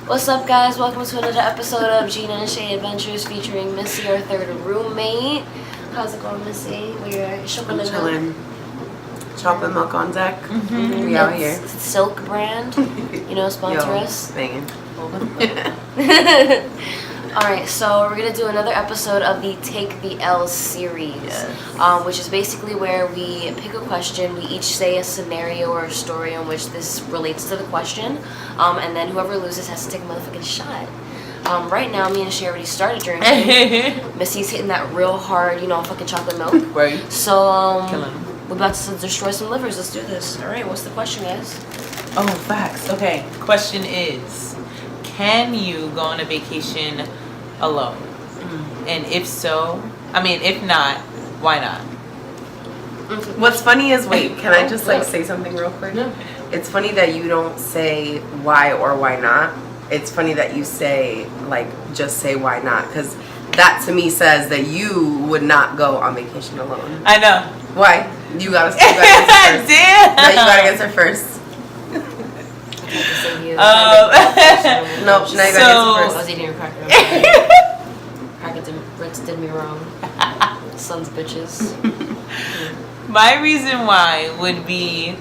What's up, guys? Welcome to another episode of Jenna and Shea Adventures featuring Missy, our third roommate. How's it going, Missy? We're chocolate chilling. Chocolate milk on deck. We out here. Silk brand. You know, sponsor us. Banging. Alright, so we're going to do another episode of the Take the L series. Yes. Which is basically where we pick a question, we each say a scenario or a story in which this relates to the question, and then whoever loses has to take a motherfucking shot. Right now, me and Shea already started drinking. Missy's hitting that real hard, you know, fucking chocolate milk. Right. So, we're about to destroy some livers. Let's do this. Alright, what's the question, guys? Oh, facts. Okay, question is, can you go on a vacation alone? And if so, if not, why not? What's funny is, wait, can I just say something real quick? Yeah. It's funny that you don't say why or why not. It's funny that you say, just say why not. Because that to me says that you would not go on vacation alone. I know. Why? You gotta answer first. Damn. No, you gotta answer first. No, now you gotta answer I first. was eating a cracker. Ritz did me wrong. Sons of bitches. My reason why would be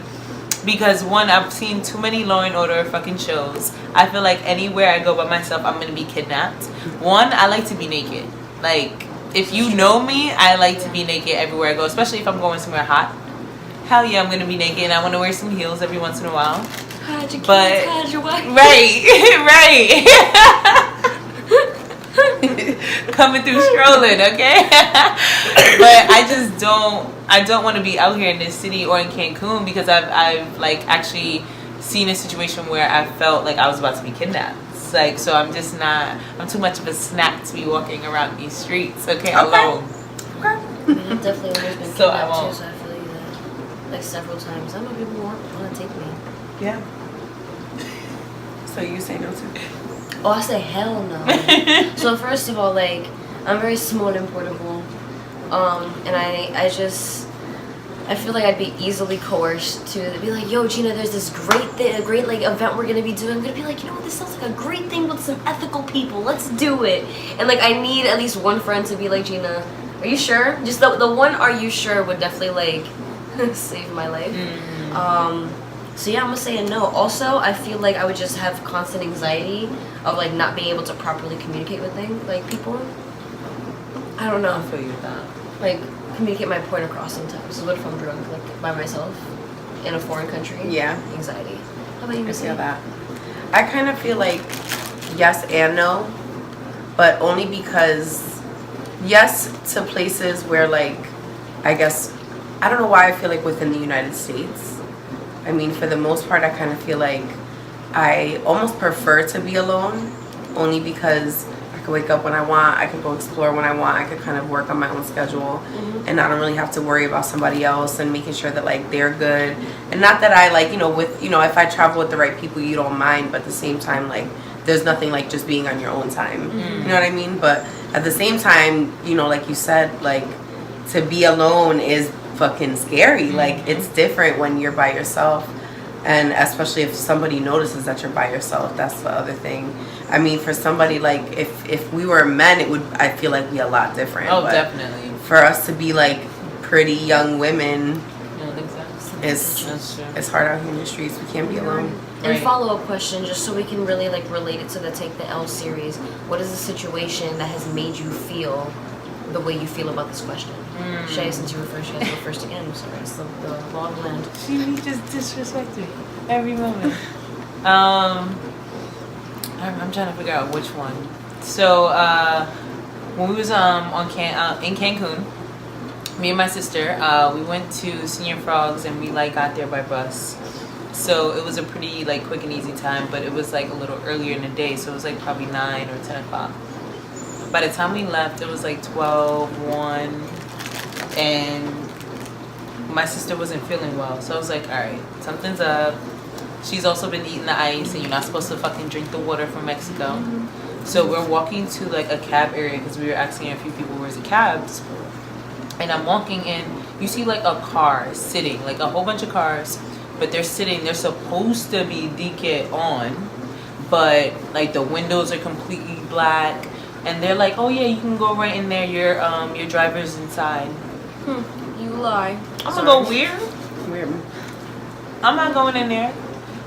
because, one, I've seen too many Law and Order fucking shows. I feel like anywhere I go by myself, I'm gonna be kidnapped. One, I like to be naked. If you know me, I like to be naked everywhere I go, especially if I'm going somewhere hot. Hell yeah, I'm gonna be naked, and I want to wear some heels every once in a while. Hide your kids, But hide your wife. right. Coming through strolling, okay? But I don't want to be out here in this city or in Cancun because I've actually seen a situation where I felt like I was about to be kidnapped. So I'm too much of a snack to be walking around these streets, alone. Okay. I've definitely always been So I kidnapped won't. too, so I feel you that several times. I know people want to take me. Yeah. So you say no too? Oh, I say hell no. So first of all, I'm very small and portable, and I feel like I'd be easily coerced to be like, yo, Gina, there's this great event we're gonna be doing. I'm gonna be like, you know what, this sounds like a great thing with some ethical people. Let's do it. And I need at least one friend to be like, Gina, are you sure? Just the one, are you sure, would definitely save my life. So yeah, I'm gonna say a no. Also, I feel like I would just have constant anxiety of not being able to properly communicate with people. I don't know. I feel you with that. Communicate my point across sometimes. So what if I'm drunk, by myself in a foreign country? Yeah. Anxiety. How about you, I Missy? feel that. I kind of feel like yes and no, but only because yes to places where I guess, I don't know why I feel like within the United States. I mean, for the most part, I kind of feel like I almost prefer to be alone, only because I can wake up when I want, I can go explore when I want, I can kind of work on my own schedule, and I don't really have to worry about somebody else and making sure that they're good. And not that I if I travel with the right people, you don't mind, but at the same time, there's nothing like just being on your own time. You know what I mean? But at the same time, like you said, to be alone is fucking scary. It's different when you're by yourself, and especially if somebody notices that you're by yourself. That's the other thing. I mean, for somebody if we were men, I feel like be a lot different. Oh, but definitely. for us to be pretty young women, it's hard out here in the streets. We can't be alone. And follow-up question, just so we can really relate it to the Take the L series. What is the situation that has made you feel the way you feel about this question? Shea, since you were first, you guys go first again. I'm sorry, it's the law of the land. She just disrespects me every moment. I'm trying to figure out which one. So when we was in Cancun, me and my sister, we went to Senior Frogs, and we got there by bus. So it was a pretty quick and easy time, but it was a little earlier in the day, so it was probably 9 or 10 o'clock. By the time we left, it was 12, 1, and my sister wasn't feeling well. So I was like, alright, something's up. She's also been eating the ice, and you're not supposed to fucking drink the water from Mexico. So we're walking to a cab area because we were asking a few people where's the cabs. And I'm walking in, you see a car sitting, a whole bunch of cars, but they're sitting, they're supposed to be DK on, but like the windows are completely black, and they're like, oh yeah, you can go right in there. Your driver's inside. You lie. I'm gonna go weird. Weird. I'm not going in there.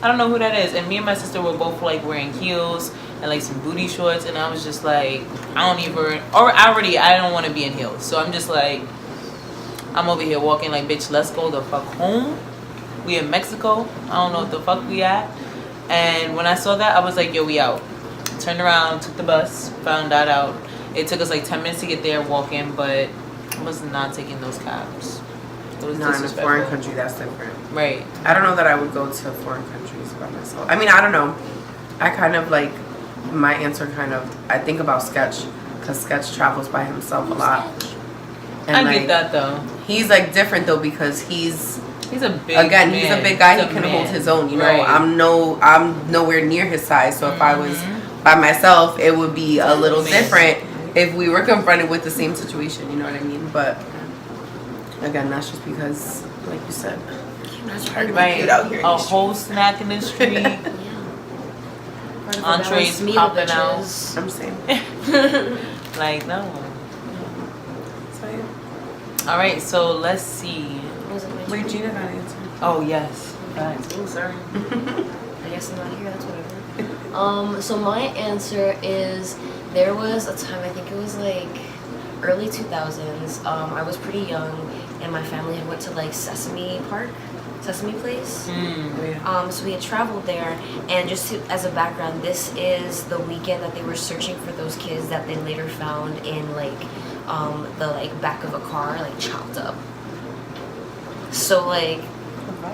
I don't know who that is. And me and my sister were both like wearing heels and like some booty shorts, and I was just like, I don't want to be in heels. So I'm just like, I'm over here walking like, bitch, let's go the fuck home. We in Mexico. I don't know what the fuck we at. And when I saw that, I was like, yo, we out. Turned around, took the bus, found that out. It took us like 10 minutes to get there walking, but I was not taking those cabs. It was Not in a disrespectful. foreign country, that's different. Right. I don't know that I would go to foreign countries by myself. I mean, I don't know. I kind of like, my answer kind of, I think about Sketch, because Sketch travels by himself a lot. And I like, get that though. He's like different though, because he's a big again, man. he's a big guy. He's He a can man. hold his own. You know, Right. I'm nowhere near his size. So if I was by myself, it would be a little different if we were confronted with the same situation. You know what I mean? But again, that's just because, like you said, it's hard to be Right. cute out here. in A these whole snack in the street. Yeah. Part of a Entrees balanced meal, popping out. bitches. I'm saying. Like, no. So yeah. All right, so let's see. Was it my turn? Wait, Gina got an answer. Oh, yes. Facts. Oh, sorry. I guess I'm not here, that's whatever. So my answer is, there was a time, I think it was like early 2000s, I was pretty young, and my family had went to like Sesame Place. So we had traveled there, and just as a background, this is the weekend that they were searching for those kids that they later found in like the like back of a car, like chopped up. So like,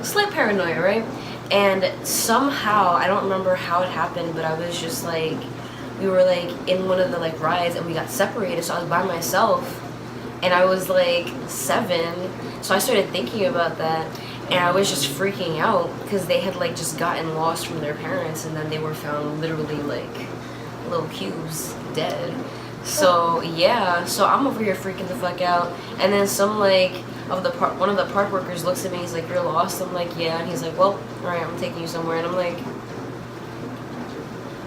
slight paranoia, right? And somehow, I don't remember how it happened, but I was just like, we were like in one of the like rides, and we got separated, so I was by myself, and I was like 7, so I started thinking about that, and I was just freaking out, because they had like just gotten lost from their parents, and then they were found literally like little cubes dead. So yeah, so I'm over here freaking the fuck out, and then some like one of the park workers looks at me, he's like, you're lost? I'm like, yeah, and he's like, well, alright, I'm taking you somewhere, and I'm like,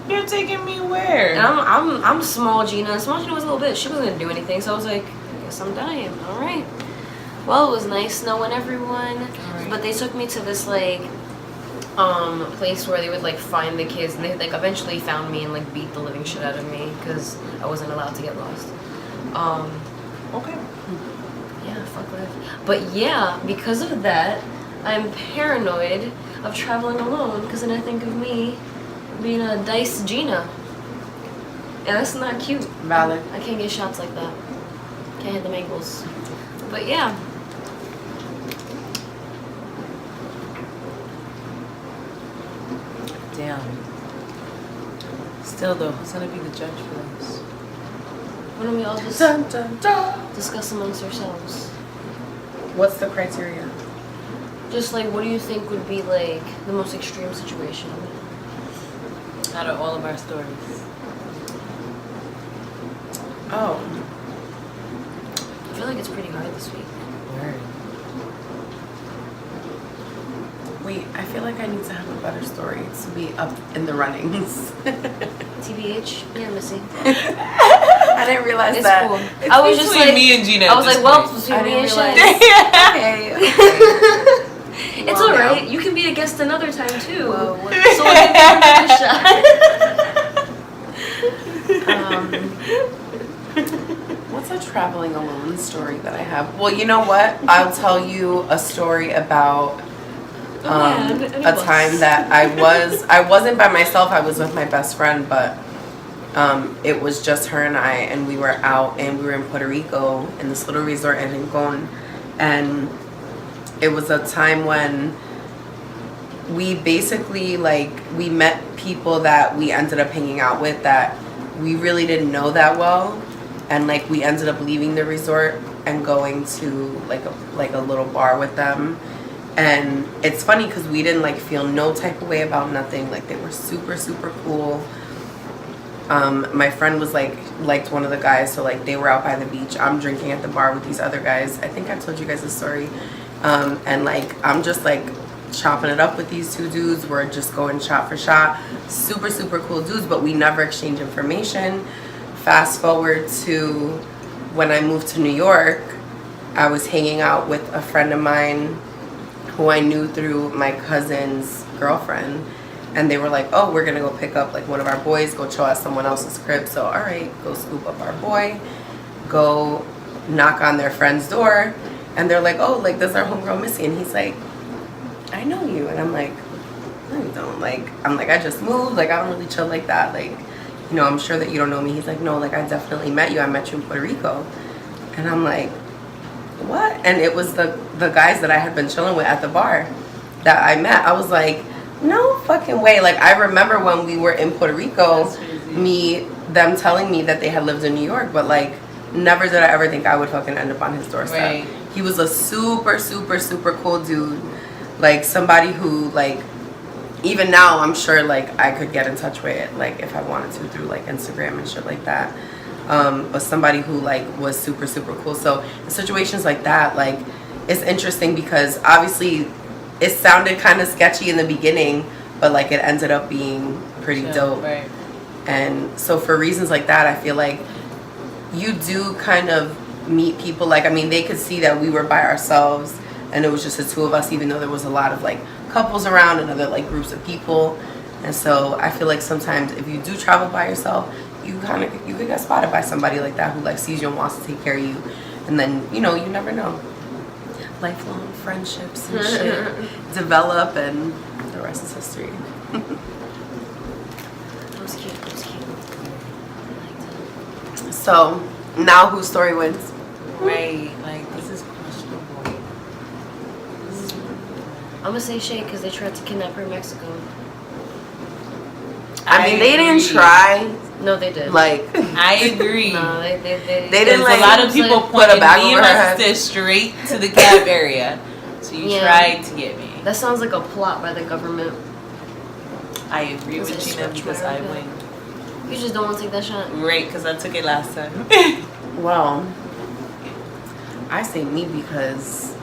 You're taking me where? and I'm small Gina. Small Gina was a little bitch. She wasn't gonna do anything, so I was like, I guess I'm dying. All right. Well, it was nice knowing everyone, Right. but they took me to this like place where they would like find the kids, and they like eventually found me and like beat the living shit out of me because I wasn't allowed to get lost. Okay. Yeah, fuck life. But yeah, because of that, I'm paranoid of traveling alone, because then I think of me being a dice Gina. And that's not cute. Valid. I can't get shots like that. Can't hit them ankles. But yeah. Damn. Still though, who's gonna be the judge for this? Why don't we all just Dun, dun, dun. discuss amongst ourselves? What's the criteria? Just like, what do you think would be like the most extreme situation? Out of all of our stories. Oh. I feel like it's pretty hard this week. Word. Wait, I feel like I need to have a better story to be up in the runnings. TBH? Yeah, Missy. I didn't realize It's that. cool. It's I was just between like, me and Gina I at was this like, well, point. it's between I me didn't and realize. Shay. Okay. It's Well, alright. now. You can be a guest another time too. Well, what- So we'll give you another shot. What's a traveling alone story that I have? Well, you know what? I'll tell you a story about a time that I wasn't by myself. I was with my best friend, but it was just her and I, and we were out, and we were in Puerto Rico in this little resort in Cancun, and it was a time when we basically like we met people that we ended up hanging out with that we really didn't know that well, and like we ended up leaving the resort and going to like a little bar with them. And it's funny because we didn't like feel no type of way about nothing. Like they were super super cool. My friend was liked one of the guys, so like they were out by the beach. I'm drinking at the bar with these other guys. I think I told you guys the story. And like I'm just like chopping it up with these two dudes. We're just going shot for shot. Super, super cool dudes, but we never exchange information. Fast forward to when I moved to New York, I was hanging out with a friend of mine who I knew through my cousin's girlfriend. And they were like, oh, we're gonna go pick up like one of our boys, go chill at someone else's crib. So all right, go scoop up our boy, go knock on their friend's door, and they're like, oh, like this is our homegirl Missy. And he's like, I know you. And I'm like, no you don't. Like, I'm like, I just moved, like I don't really chill like that, like, you know, I'm sure that you don't know me. He's like, no, like I definitely met you. I met you in Puerto Rico. And I'm like, what? And it was the guys that I had been chilling with at the bar that I met. I was like, no fucking way. Like, I remember when we were in Puerto Rico, them telling me that they had lived in New York, but like, never did I ever think I would fucking end up on his doorstep. Right. He was a super, super, super cool dude. Like, somebody who, like, even now, I'm sure, like, I could get in touch with, like, if I wanted to through, like, Instagram and shit like that. But somebody who, like, was super, super cool. So, in situations like that, like, it's interesting because, obviously, it sounded kind of sketchy in the beginning, but like it ended up being pretty dope. Right. And so for reasons like that, I feel like you do kind of meet people. Like, I mean, they could see that we were by ourselves and it was just the two of us, even though there was a lot of like couples around and other like groups of people. And so I feel like sometimes if you do travel by yourself, you could get spotted by somebody like that who like sees you and wants to take care of you. And then, you know, you never know. Lifelong friendships and shit develop, and the rest is history. That was cute. That was cute. I liked it. So now whose story wins? Right. Like, this is questionable. I'm gonna say Shea because they tried to kidnap her in Mexico. I mean, they didn't try. No, they did. Like, I agree. No, they didn't, There's like, a lot of people put a pointing bag me over and her my head. sister straight to the cab area. So you tried to get me. That sounds like a plot by the government. I agree with Is it Gina because I America? win. You just don't want to take that shot. Right, because I took it last time. well, I say me because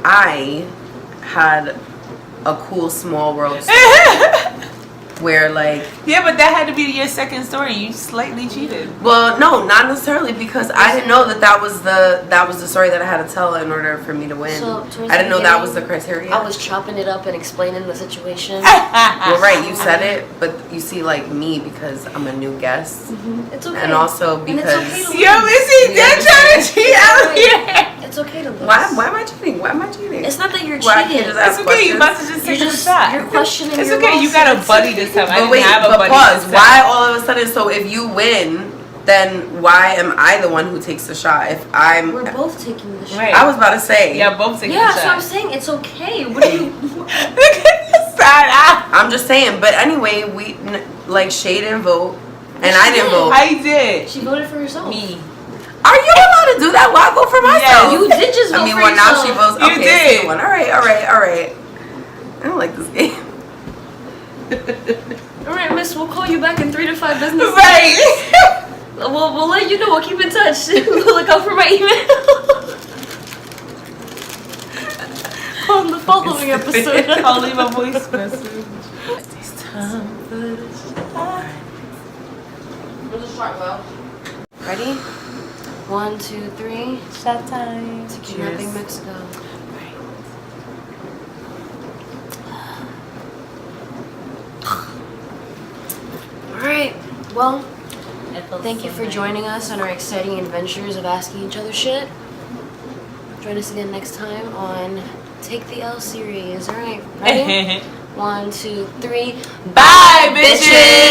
I had a cool small world story where like Yeah, but that had to be your second story. You slightly cheated. well, no, not necessarily because I didn't know that was the story that I had to tell in order for me to win. So, towards I didn't the know that beginning, was the criteria. I was chopping it up and explaining the situation. well, right, you said it, but you see, like me, because I'm a new guest, It's okay. and also And it's because okay to Yo, Missy, they're trying to cheat out here. It's okay to lose. why am I cheating? Why am I cheating? It's not that you're Why I cheating. can't just ask It's okay, you questions? about to just take a shot. You're questioning It's your okay, you got a losses. buddy this time. I But didn't wait, have a but buddy pause. this time. Why all of a sudden? So if you win, then why am I the one who takes the shot? If I'm, We're both taking the shot. Right. I was about to say, Yeah, both taking Yeah, a so shot. I'm saying it's okay. What do you? Look at the side eye. I'm just saying. But anyway, like Shea didn't vote, and I didn't vote. I did. She voted for herself. Me. Are you allowed to do that? Why vote for myself? You did just vote I mean, for well, now yourself. she votes. You Okay, did. that's the one. All right. I don't like this game. All right, Miss. We'll call you back in 3 to 5 business days. Right. We'll let you know. We'll keep in touch. Look out for my email. On the following episode. I'll leave a voice message. It's time for the shot. Let's start well. Ready? 1, 2, 3. Shot time. To kidnapping Mexico. Alright, well, thank you for joining us on our exciting adventures of asking each other shit. Join us again next time on Take the L series. Alright, ready? 1, 2, 3. Bye, bitches!